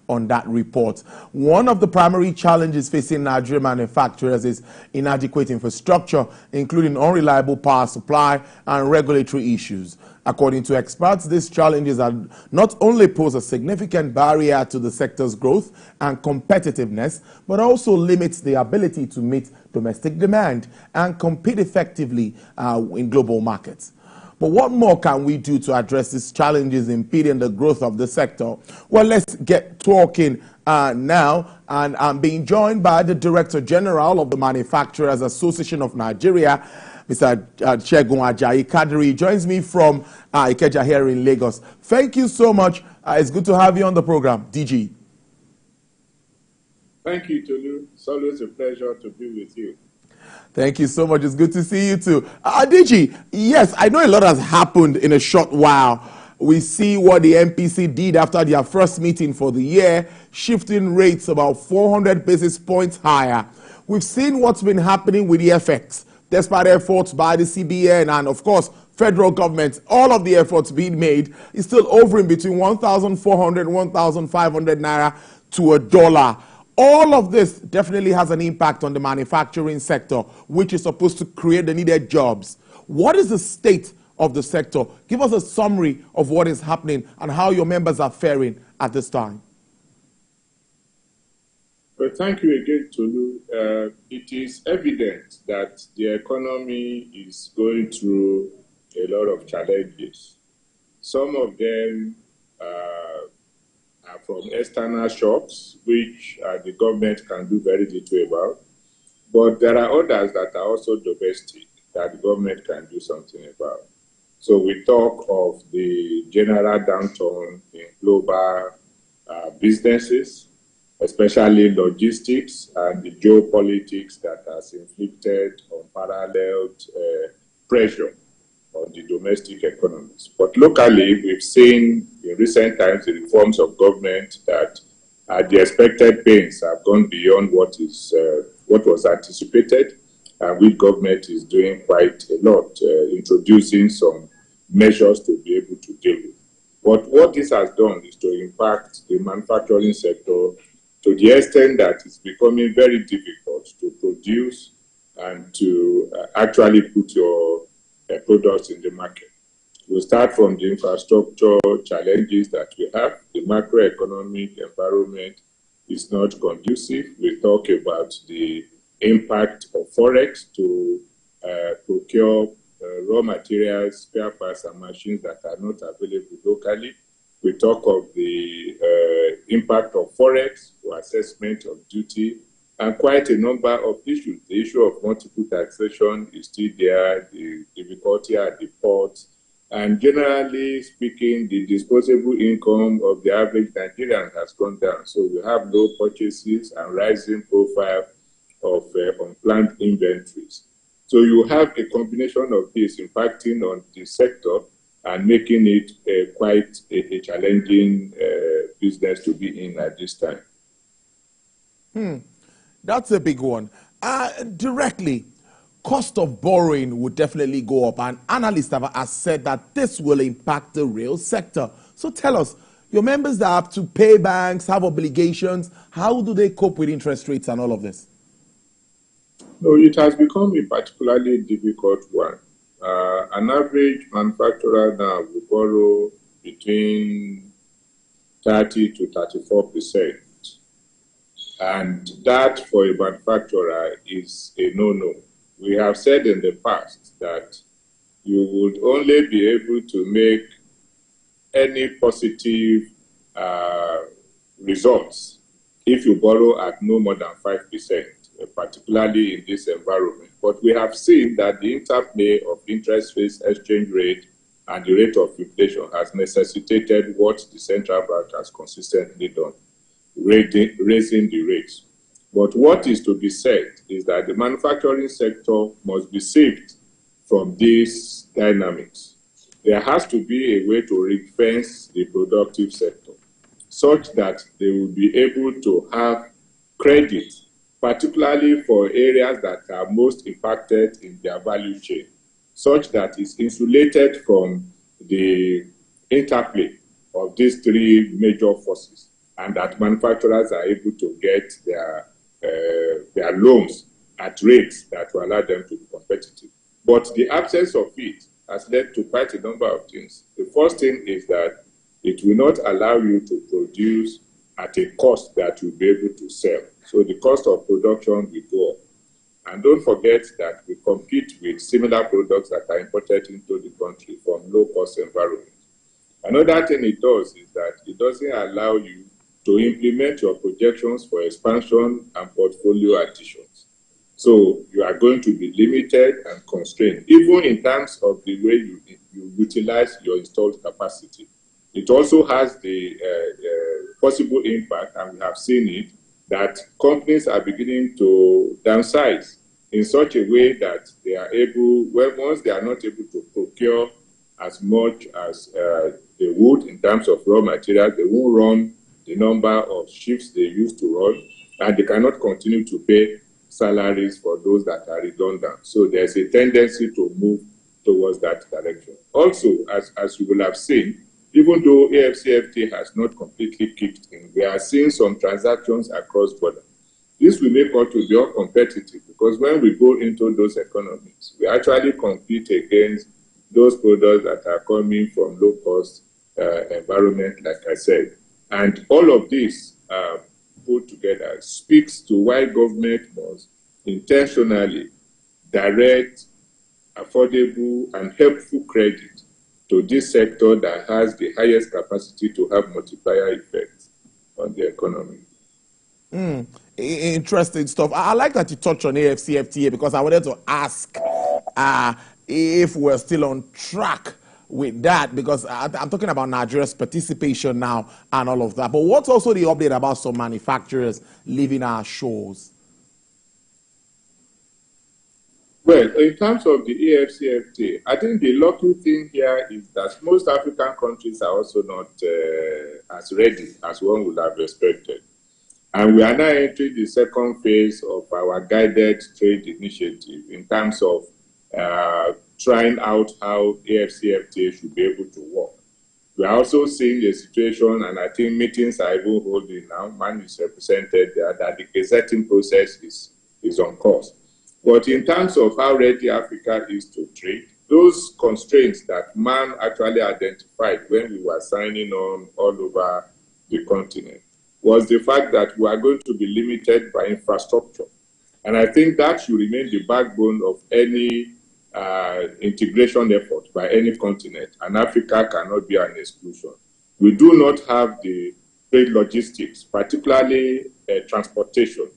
on that report. One of the primary challenges facing Nigerian manufacturers is inadequate infrastructure, including unreliable power supply and regulatory issues. According to experts, these challenges are not only pose a significant barrier to the sector's growth and competitiveness, but also limits the ability to meet domestic demand and compete effectively in global markets. But what more can we do to address these challenges impeding the growth of the sector? Well, let's get talking now. And I'm being joined by the Director General of the Manufacturers Association of Nigeria, Mr. Segun Ajayi Kadiri. He joins me from Ikeja here in Lagos. Thank you so much. It's good to have you on the program, DG. Thank you, Tolu. It's always a pleasure to be with you. Thank you so much. It's good to see you too. DG, yes, I know a lot has happened in a short while. We see what the MPC did after their first meeting for the year, shifting rates about 400 basis points higher. We've seen what's been happening with the FX, despite efforts by the CBN and, of course, federal government. All of the efforts being made is still hovering between 1,400 and 1,500 naira to a dollar. All of this definitely has an impact on the manufacturing sector, which is supposed to create the needed jobs. What is the state of the sector? Give us a summary of what is happening and how your members are faring at this time. Well, thank you again, Tolu. It is evident that the economy is going through a lot of challenges. Some of them are from external shocks, which the government can do very little about. But there are others that are also domestic that the government can do something about. So we talk of the general downturn in global businesses, especially logistics and the geopolitics that has inflicted unparalleled pressure on the domestic economies. But locally, we've seen in recent times the reforms of government that the expected pains have gone beyond what was anticipated, and which government is doing quite a lot, introducing some measures to be able to deal with. But what this has done is to impact the manufacturing sector to the extent that it's becoming very difficult to produce and to actually put your products in the market. We'll start from the infrastructure challenges that we have. The macroeconomic environment is not conducive. We talk about the impact of forex to procure raw materials, spare parts, and machines that are not available locally. We talk of the impact of forex for assessment of duty, and quite a number of issues. The issue of multiple taxation is still there, the difficulty at the ports, and generally speaking, the disposable income of the average Nigerian has gone down. So we have low purchases and rising profile of unplanned inventories. So you have a combination of this impacting on the sector and making it quite a challenging business to be in at this time. That's a big one. Directly, cost of borrowing would definitely go up, and analysts have said that this will impact the real sector. So tell us, your members that have to pay banks, have obligations, how do they cope with interest rates and all of this? No, it has become a particularly difficult one. An average manufacturer now will borrow between 30 to 34%. And that for a manufacturer is a no-no. We have said in the past that you would only be able to make any positive results if you borrow at no more than 5%, particularly in this environment. But we have seen that the interplay of interest rates, exchange rate, and the rate of inflation has necessitated what the central bank has consistently done, raising the rates. But what is to be said is that the manufacturing sector must be saved from these dynamics. There has to be a way to ring-fence the productive sector such that they will be able to have credit, particularly for areas that are most impacted in their value chain, such that it's insulated from the interplay of these three major forces. and that manufacturers are able to get their loans at rates that will allow them to be competitive. But the absence of it has led to quite a number of things. The first thing is that it will not allow you to produce at a cost that you'll be able to sell. So the cost of production will go up. And don't forget that we compete with similar products that are imported into the country from low-cost environments. Another thing it does is that it doesn't allow you to implement your projections for expansion and portfolio additions. So you are going to be limited and constrained, even in terms of the way you utilize your installed capacity. It also has the possible impact, and we have seen it, that companies are beginning to downsize in such a way that they are able, well, once they are not able to procure as much as they would in terms of raw materials, they won't run the number of shifts they used to run, and they cannot continue to pay salaries for those that are redundant. So there's a tendency to move towards that direction. Also, as you will have seen, even though ACFTA has not completely kicked in, we are seeing some transactions across borders. This will make us to be more competitive, because when we go into those economies, we actually compete against those products that are coming from low-cost environment, like I said. And all of this put together speaks to why government must intentionally direct affordable and helpful credit to this sector that has the highest capacity to have multiplier effects on the economy. Interesting stuff. I like that you touched on ACFTA, because I wanted to ask if we're still on track with that, because I'm talking about Nigeria's participation now and all of that. But what's also the update about some manufacturers leaving our shores? Well, in terms of the ACFTA, I think the lucky thing here is that most African countries are also not as ready as one would have expected. And we are now entering the second phase of our guided trade initiative in terms of trying out how ACFTA should be able to work. We are also seeing a situation, and I think meetings are even holding now, man is represented there, that the gazetting process is on course. But in terms of how ready Africa is to trade, those constraints that man actually identified when we were signing on all over the continent was the fact that we are going to be limited by infrastructure. And I think that should remain the backbone of any integration effort by any continent, and Africa cannot be an exclusion. We do not have the trade logistics, particularly transportation,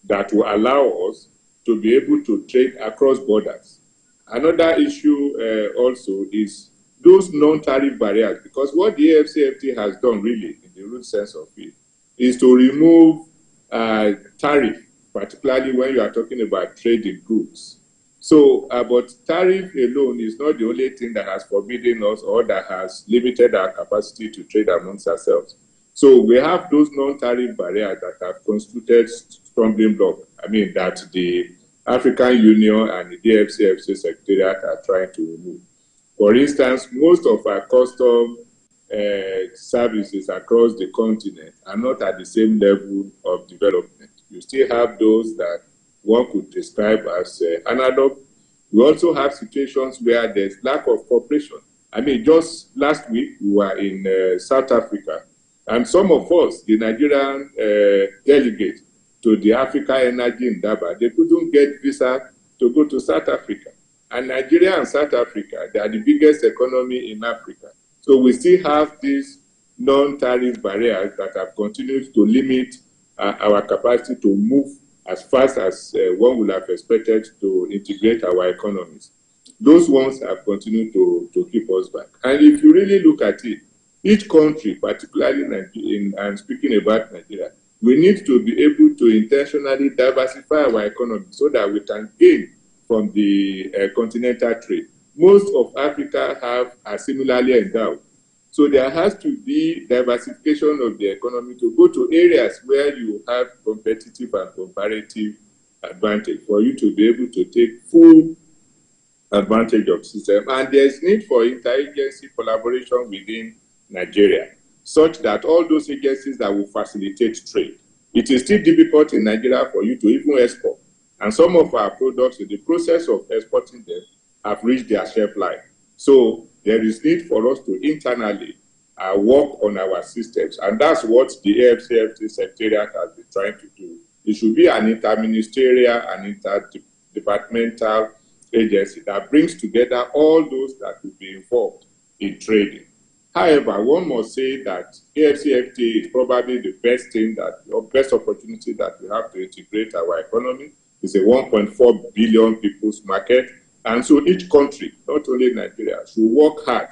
that will allow us to be able to trade across borders. Another issue also is those non-tariff barriers, because what the ACFTA has done really, in the root sense of it, is to remove tariff, particularly when you are talking about trade in goods. So, but tariff alone is not the only thing that has forbidden us or that has limited our capacity to trade amongst ourselves. So we have those non-tariff barriers that have constituted stumbling block. I mean, that the African Union and the ACFTA Secretariat are trying to remove. For instance, most of our custom services across the continent are not at the same level of development. You still have those that one could describe as analog. We also have situations where there's lack of cooperation. I mean, just last week, we were in South Africa, and some of us, the Nigerian delegates to the Africa Energy in Durban, they couldn't get visa to go to South Africa. And Nigeria and South Africa, they are the biggest economy in Africa. So we still have these non-tariff barriers that have continued to limit our capacity to move as fast as one would have expected to integrate our economies. Those ones have continued to keep us back. And if you really look at it, each country, particularly and speaking about Nigeria, we need to be able to intentionally diversify our economy so that we can gain from the continental trade. Most of Africa are similarly endowed. So there has to be diversification of the economy to go to areas where you have competitive and comparative advantage for you to be able to take full advantage of the system. And there's need for interagency collaboration within Nigeria. such that all those agencies that will facilitate trade. It is still difficult in Nigeria for you to even export. And some of our products, in the process of exporting them, have reached their shelf life. So there is need for us to internally work on our systems. And that's what the ACFTA Secretariat has been trying to do. It should be an interministerial and interdepartmental agency that brings together all those that will be involved in trading. However, one must say that ACFTA is probably the best thing or best opportunity that we have to integrate our economy. It's a 1.4 billion people's market. And so each country, not only Nigeria, should work hard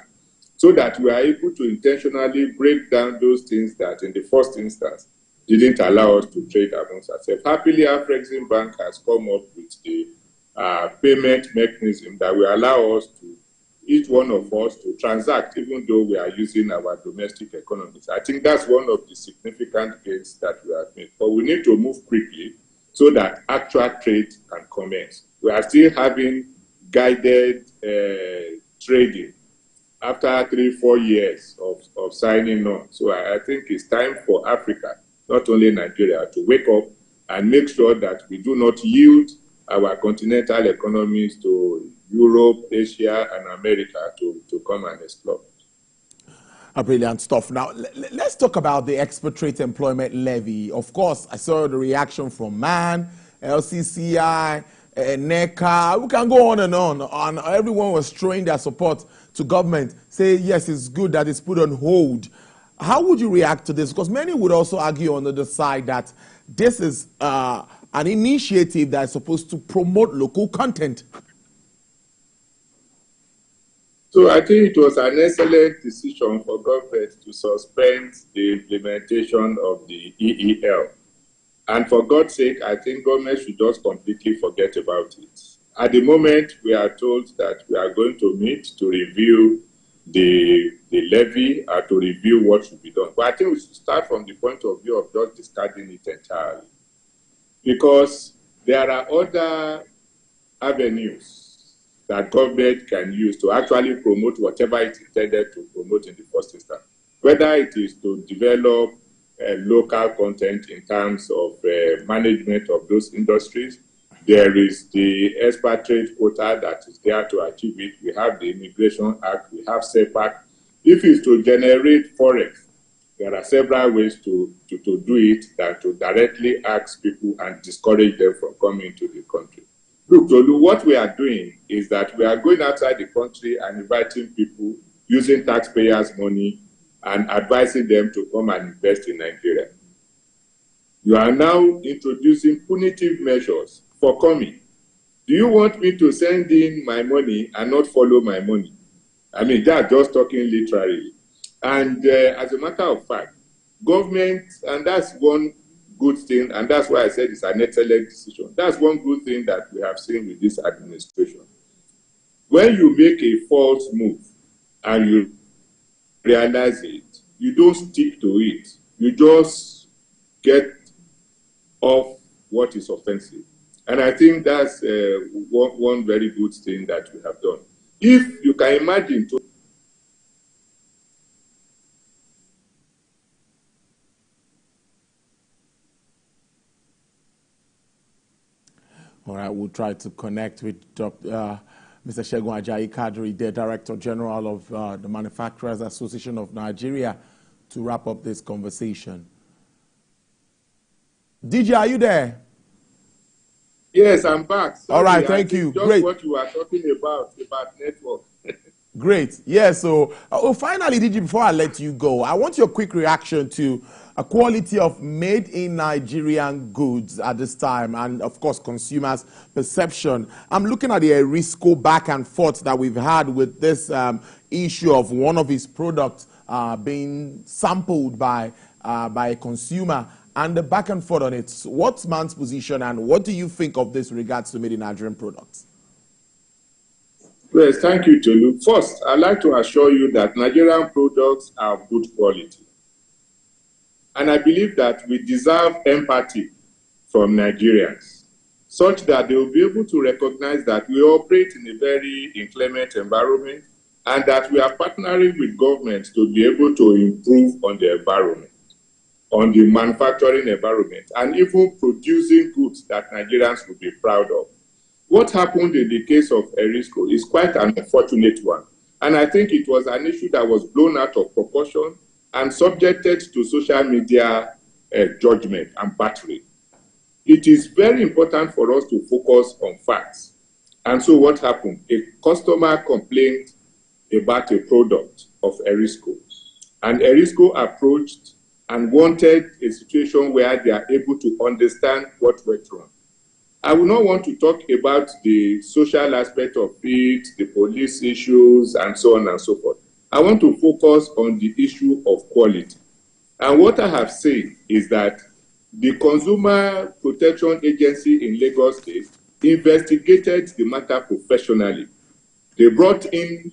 so that we are able to intentionally break down those things that in the first instance didn't allow us to trade amongst ourselves. Happily, Afrexim Bank has come up with a payment mechanism that will allow us to, each one of us, to transact even though we are using our domestic economies. I think that's one of the significant gains that we have made. But we need to move quickly so that actual trade can commence. We are still having guided trading after 3-4 years of signing on. So I think it's time for Africa, not only Nigeria, to wake up and make sure that we do not yield our continental economies to Europe, Asia, and America to come and explore. Brilliant stuff. Now, let's talk about the Export Trade Employment Levy. Of course, I saw the reaction from MAN, LCCI, NECA. We can go on. And everyone was showing their support to government, say, yes, it's good that it's put on hold. How would you react to this? Because many would also argue on the other side that this is an initiative that is supposed to promote local content. So I think it was an excellent decision for government to suspend the implementation of the EEL. And for God's sake, I think government should just completely forget about it. At the moment, we are told that we are going to meet to review the levy or to review what should be done. But I think we should start from the point of view of just discarding it entirely. Because there are other avenues that government can use to actually promote whatever it intended to promote in the first instance. Whether it is to develop local content in terms of management of those industries. There is the expatriate quota that is there to achieve it. We have the Immigration Act. We have SEPAC. If it's to generate forex, there are several ways to do it than to directly ask people and discourage them from coming to the country. Look, Tolu, what we are doing is that we are going outside the country and inviting people using taxpayers' money and advising them to come and invest in Nigeria. You are now introducing punitive measures for coming. Do you want me to send in my money and not follow my money? I mean, that's just talking literally. And as a matter of fact, government, and that's one good thing, and that's why I said it's an excellent decision. That's one good thing that we have seen with this administration. When you make a false move and you realize it, you don't stick to it. You just get off what is offensive. And I think that's one very good thing that we have done. If you can imagine... All right, we'll try to connect with Mr. Segun Ajayi Kadri, the Director General of the Manufacturers Association of Nigeria, to wrap up this conversation. DJ, are you there? Yes, I'm back. Sorry, all right, thank you. Just great. What you were talking about network. Great. Yeah, so finally, DJ, before I let you go, I want your quick reaction to a quality of made in Nigerian goods at this time and, of course, consumers' perception. I'm looking at the Erisco back and forth that we've had with this issue of one of his products being sampled by a consumer and the back and forth on it. What's man's position and what do you think of this regards to made in Nigerian products? Yes, thank you, Tolu. First, I'd like to assure you that Nigerian products are of good quality. And I believe that we deserve empathy from Nigerians, such that they will be able to recognize that we operate in a very inclement environment and that we are partnering with government to be able to improve on the environment, on the manufacturing environment, and even producing goods that Nigerians will be proud of. What happened in the case of Erisco is quite an unfortunate one. And I think it was an issue that was blown out of proportion and subjected to social media judgment and battery. It is very important for us to focus on facts. And so what happened? A customer complained about a product of Erisco. And Erisco approached and wanted a situation where they are able to understand what went wrong. I will not want to talk about the social aspect of it, the police issues, and so on and so forth. I want to focus on the issue of quality. And what I have said is that the Consumer Protection Agency in Lagos State investigated the matter professionally. They brought in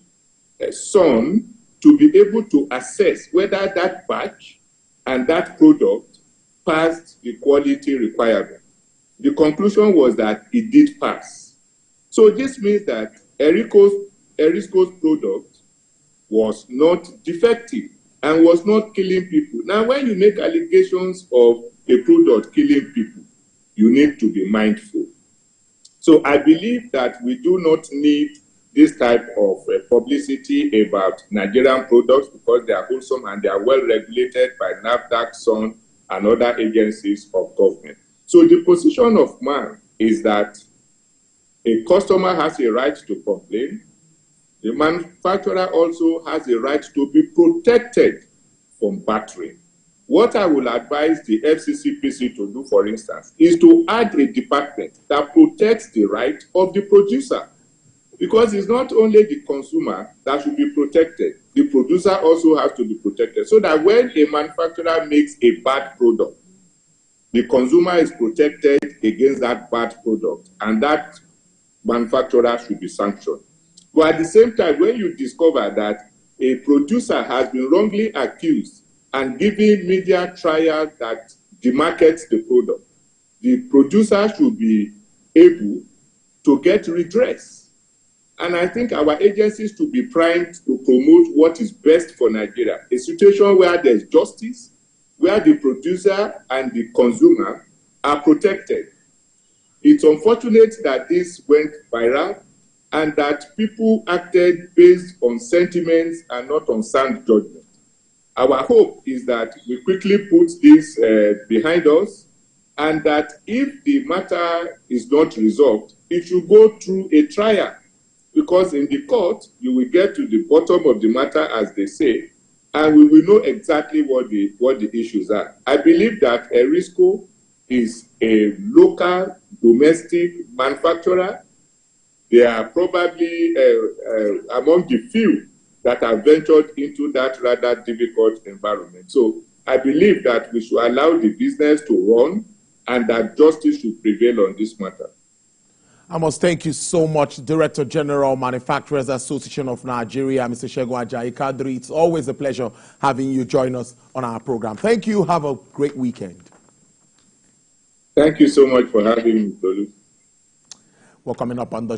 some to be able to assess whether that batch and that product passed the quality requirement. The conclusion was that it did pass. So this means that Erisco's product was not defective and was not killing people. Now, when you make allegations of a product killing people, you need to be mindful. So I believe that we do not need this type of publicity about Nigerian products because they are wholesome and they are well regulated by NAFDAC, SON, and other agencies of government. So the position of man is that a customer has a right to complain. The manufacturer also has a right to be protected from battering. What I will advise the FCCPC to do, for instance, is to add a department that protects the right of the producer. Because it's not only the consumer that should be protected, the producer also has to be protected. So that when a manufacturer makes a bad product, the consumer is protected against that bad product, and that manufacturer should be sanctioned. But at the same time, when you discover that a producer has been wrongly accused and given media trial that demarcates the product, the producer should be able to get redress. And I think our agencies should be primed to promote what is best for Nigeria, a situation where there's justice, where the producer and the consumer are protected. It's unfortunate that this went viral and that people acted based on sentiments and not on sound judgment. Our hope is that we quickly put this behind us, and that if the matter is not resolved, it should go through a trial, because in the court, you will get to the bottom of the matter, as they say, and we will know exactly what the issues are. I believe that Erisco is a local, domestic manufacturer. They are probably among the few that have ventured into that rather difficult environment. So I believe that we should allow the business to run and that justice should prevail on this matter. I must thank you so much, Director General, Manufacturers Association of Nigeria, Mr. Segun Ajayi-Kadri. It's always a pleasure having you join us on our program. Thank you. Have a great weekend. Thank you so much for having me, Tolu. We're coming up on the